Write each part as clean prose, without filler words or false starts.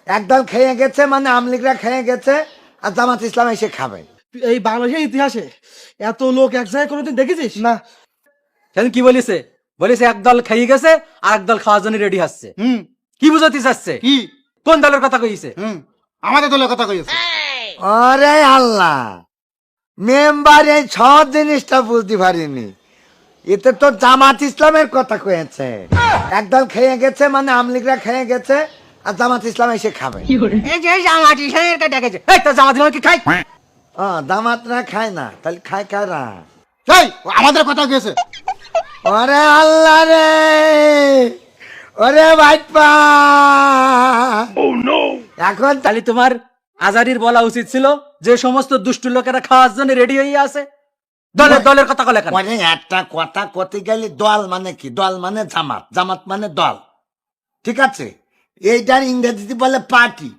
একদল খেয়ে গেছে মানে আমলিগরা খেয়ে গেছে, আর জামাত ইসলাম এসে খাবে। এই বাংলাদেশের ইতিহাসে এত লোক এক জায়গায় কোনোদিন দেখেছিস? না। সেদিন কি বলিছে? বলিছে একদল খেয়ে গেছে আর একদল খাওয়ার জন্য রেডি হচ্ছে। কি বুঝাতে চাচ্ছে? কি? কোন দলের কথা কইছে? আমাদের দলের কথা কইছে। আরে আল্লাহ, মেম্বার এই সব জিনিসটা বুঝতে পারিনি। এতে তো জামাত ইসলামের কথা কয়েছে। একদল খেয়ে গেছে মানে আমলিগরা খেয়ে গেছে, আর জামাত ইসলাম এসে খাবে। এই যে জামাত ইসলামের কথা কইছে। এই তো জামাত ইসলাম কি খায়? জামাতরা খায় না, তাহলে খায় কারা? এই আমাদের কথা কইছে। ওরে আল্লাহ রে, ওরে ভাইপা। এখন তাহলে তোমার আজারির বলা উচিত ছিল যে সমস্ত দুষ্ট লোকেরা খাওয়ার জন্য রেডি হয়ে আছে। দলের দলের কথা কলে কেন? মানে একটা কথা কতে গেলে, দল মানে কি? দল মানে জামাত, জামাত মানে দল, ঠিক আছে? এইটার ইংরেজিতে বলে পার্টি,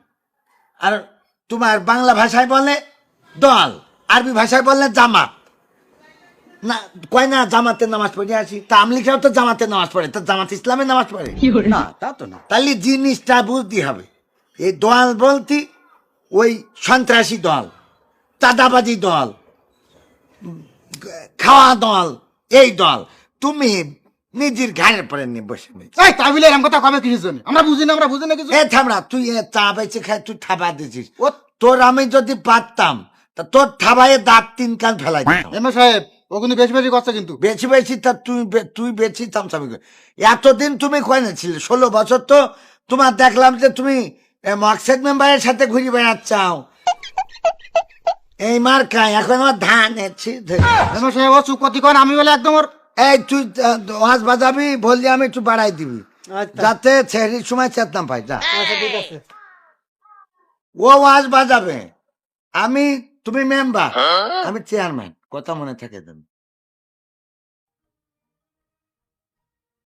আর তোমার বাংলা ভাষায় বলে দল, আরবি ভাষায় বলে জামাত। না কয় না জামাতের নামাজ পড়ে আসি, তা আমলিখাও তো জামাতের নামাজ পড়ে, তা জামাত ইসলামের নামাজ পড়ে না তা তো না। তাহলে জিনিসটা বুঝতে হবে। এই দল বলতে ওই সন্ত্রাসী দল, চাঁদাবাজি দল, খাওয়া দল, এই দল। তুমি নিজের ঘাড়ের পরে নিয়ে বসে নিয়েছি। এই তাবিলে এরকম কথা কবে কিছু জানি? আমরা বুঝি না কিছু। এ থামড়া, তুই চা বেঁচে খাই, তুই থাবা দিছিস। ও তোর আমি যদি পারতাম তা তোর থাবায় দাঁত 3 কান ফেলাই দিতাম। এমএ সাহেব ও কিন্তু বেশি বেশি করছে কিন্তু। বেশি বেশি তা তুই বেশি তামসামি করে। এতদিন তুমি কয় না ছিলে? 16 বছর তো তোমার দেখলাম যে তুমি মকসেদ মেম্বারের সাথে ঘুরে বেড়াচ্ছাও এই মার খায়। এখন আমার ধান এমএ সাহেব ও চুপ করতে কন, আমি বলে একদম ওর। এই তুই ওয়াজ বাজাবি, বললি আমি একটু বাড়াই দিবি, আচ্ছা যাতে ছেড়ির সময় চেতনা পাই। যা, আচ্ছা ঠিক আছে। ও ওয়াজ বাজাবে, তুমি মেম্বার, আমি চেয়ারম্যান, কথা মনে থাকে দেন।